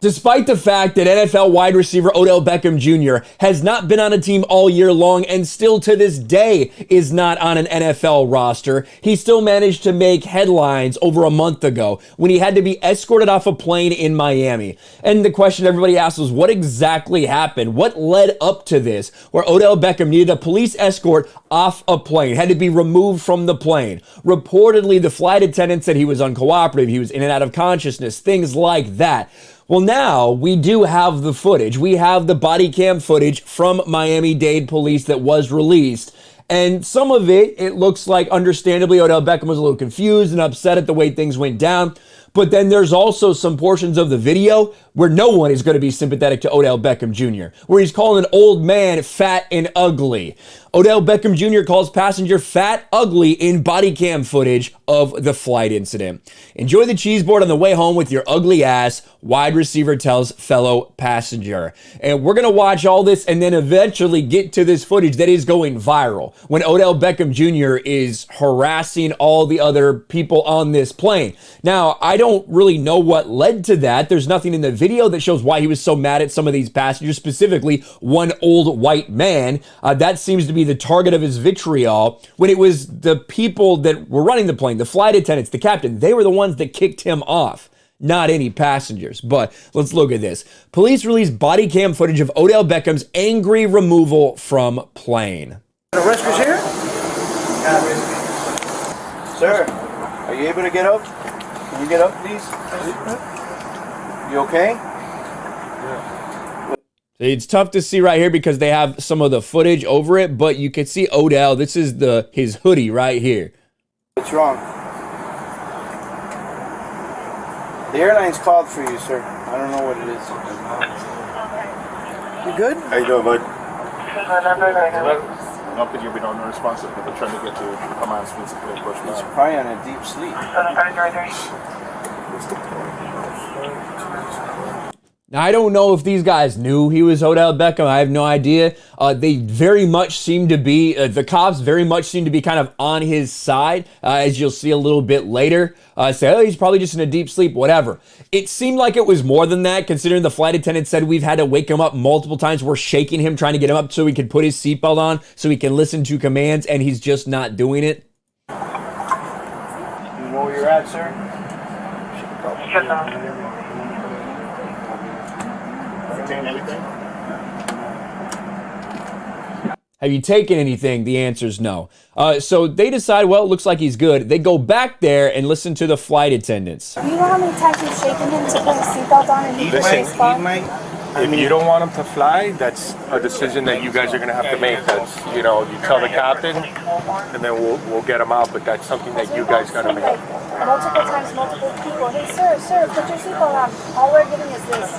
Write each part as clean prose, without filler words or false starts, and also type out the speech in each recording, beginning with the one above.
Despite the fact that NFL wide receiver Odell Beckham Jr. has not been on a team all year long and still to this day is not on an NFL roster, he still managed to make headlines over a month ago when he had to be escorted off a plane in Miami. And the question everybody asked was, what exactly happened? What led up to this, where Odell Beckham needed a police escort off a plane, had to be removed from the plane? Reportedly, the flight attendant said he was uncooperative, he was in and out of consciousness, things like that. Well, now we do have the footage. We have the body cam footage from Miami-Dade police that was released. And some of it looks like, understandably, Odell Beckham was a little confused and upset at the way things went down. But then there's also some portions of the video where no one is going to be sympathetic to Odell Beckham Jr., where he's calling an old man fat and ugly. Odell Beckham Jr. calls passenger fat, ugly in body cam footage of the flight incident. Enjoy the cheese board on the way home with your ugly ass, wide receiver tells fellow passenger. And we're going to watch all this and then eventually get to this footage that is going viral when Odell Beckham Jr. is harassing all the other people on this plane. Now, I don't really know what led to that. There's nothing in the video that shows why he was so mad at some of these passengers, specifically one old white man. That seems to be the target of his vitriol, when it was the people that were running the plane, the flight attendants, the captain. They were the ones that kicked him off, not any passengers. But let's look at this. Police released body cam footage of Odell Beckham's angry removal from plane. The rescue's here? Sir, are you able to get up? Can you get up, please? You okay? It's tough to see right here because they have some of the footage over it, but you can see Odell. This is his hoodie right here. What's wrong? The airline's called for you, sir. I don't know what it is. You good? How you doing, bud? Not that you've been unresponsive, but they're trying to get to command speeds to push back. He's probably on a deep sleep. What's the point? Now, I don't know if these guys knew he was Odell Beckham. I have no idea. They very much seem to be, the cops very much seem to be kind of on his side, as you'll see a little bit later. Say, oh, he's probably just in a deep sleep, whatever. It seemed like it was more than that, considering the flight attendant said we've had to wake him up multiple times. We're shaking him, trying to get him up so he can put his seatbelt on, so he can listen to commands, and he's just not doing it. You know where you're at, sir? Anything? Have you taken anything? The answer is no. So they decide, well, it looks like he's good. They go back there and listen to the flight attendants. Do you know how many times you've shaken him to put his seatbelt on and he If you don't want him to fly, that's a decision that you guys are going to have to make. That's, you know, you tell the captain, and then we'll get him out. But that's something that you guys got to make. Multiple times, multiple people. Hey, sir, put your seatbelt on. All we're getting is this.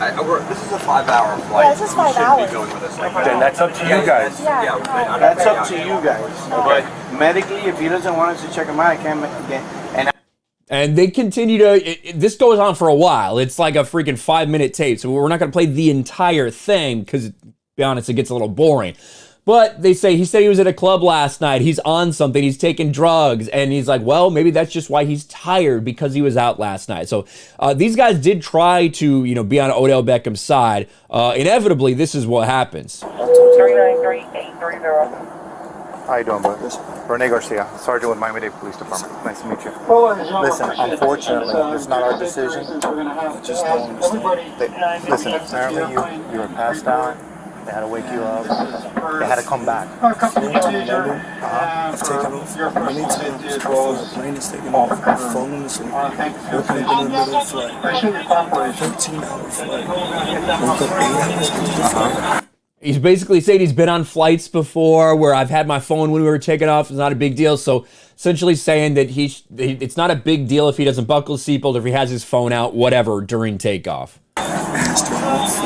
This is a 5-hour flight. Yeah, this is 5 hours. Then that's up to you guys. Yeah, That's up to you guys. Okay. Medically, if he doesn't want us to check him out, I can't make again. And they continue to, this goes on for a while. It's like a freaking 5-minute tape. So we're not going to play the entire thing because, to be honest, it gets a little boring. But they say, he said he was at a club last night. He's on something. He's taking drugs. And he's like, well, maybe that's just why he's tired, because he was out last night. So these guys did try to, be on Odell Beckham's side. Inevitably, this is what happens. 393830. How you doing, bud? Rene Garcia, Sergeant with Miami-Dade Police Department. Nice to meet you. Listen, unfortunately, it's not our decision. Just don't understand. Listen, apparently you were passed out. They had to wake you up. They had to come back. I've taken off. Anytime the plane is taken off, I've fallen asleep. Woke up in the middle of the flight. 13-hour flight. Woke up 8 hours into the flight. He's basically saying he's been on flights before where I've had my phone when we were taking off. It's not a big deal. So essentially saying that it's not a big deal if he doesn't buckle his seatbelt, if he has his phone out, whatever, during takeoff. Asked for all food,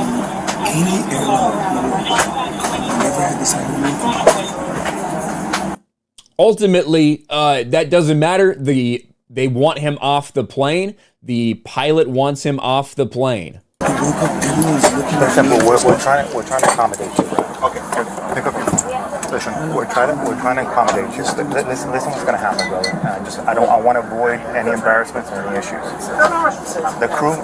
any airline, never had this happen. Ultimately, that doesn't matter. They want him off the plane. The pilot wants him off the plane. Listen, we're trying to accommodate you. Okay, pick up your phone. Listen, we're trying to accommodate you. Listen what's going to happen, brother. I want to avoid any embarrassments or any issues. The crew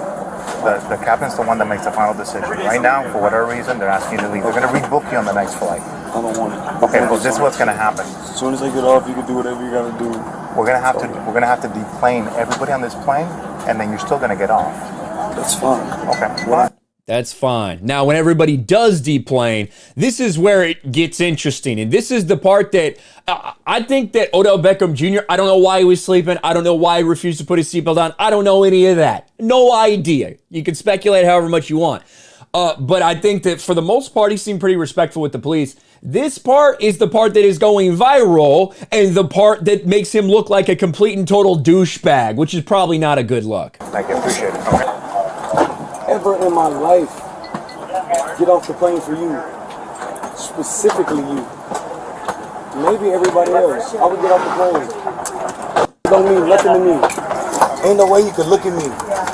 The captain's the one that makes the final decision. Right now, for whatever reason, they're asking you to leave. They're going to rebook you on the next flight. I don't want it. Okay, well, this is what's going to happen. As soon as I get off, you can do whatever you gotta do. We're going to have to deplane everybody on this plane, and then you're still going to get off. That's fine. Okay. What? That's fine. Now, when everybody does deplane, this is where it gets interesting. And this is the part that I think that Odell Beckham Jr., I don't know why he was sleeping. I don't know why he refused to put his seatbelt on. I don't know any of that. No idea. You can speculate however much you want. But I think that for the most part, he seemed pretty respectful with the police. This part is the part that is going viral and the part that makes him look like a complete and total douchebag, which is probably not a good look. Thank you. Appreciate it. Okay. Ever in my life get off the plane for you, specifically you. Maybe everybody else. I would get off the plane. It don't mean nothing to me. Ain't no way you could look at me.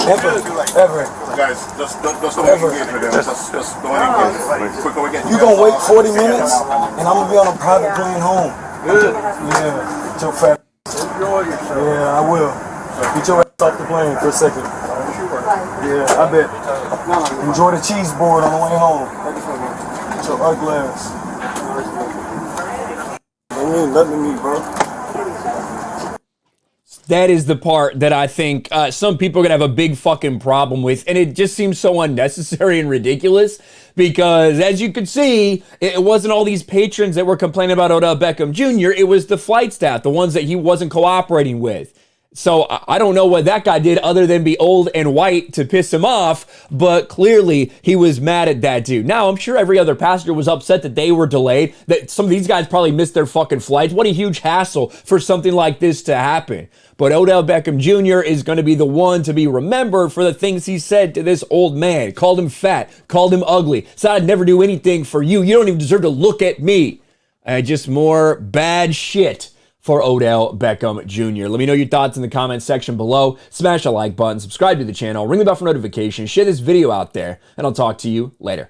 Ever. Guys, just don't engage with them. Just don't engage. Quick, go again. You gonna wait 40 minutes and I'm gonna be on a private plane home. Good. Yeah. Get your fat. Yeah, I will. Get your ass off the plane for a second. Yeah, I bet. Enjoy the cheese board on the way home. Get your ugly ass. Don't mean nothing to me, bro. That is the part that I think some people are going to have a big fucking problem with. And it just seems so unnecessary and ridiculous because, as you could see, it wasn't all these patrons that were complaining about Odell Beckham Jr. It was the flight staff, the ones that he wasn't cooperating with. So I don't know what that guy did other than be old and white to piss him off, but clearly he was mad at that dude. Now, I'm sure every other passenger was upset that they were delayed, that some of these guys probably missed their fucking flights. What a huge hassle for something like this to happen. But Odell Beckham Jr. is going to be the one to be remembered for the things he said to this old man. Called him fat, called him ugly, said I'd never do anything for you. You don't even deserve to look at me. Just more bad shit for Odell Beckham Jr. Let me know your thoughts in the comments section below. Smash a like button, subscribe to the channel, ring the bell for notifications, share this video out there, and I'll talk to you later.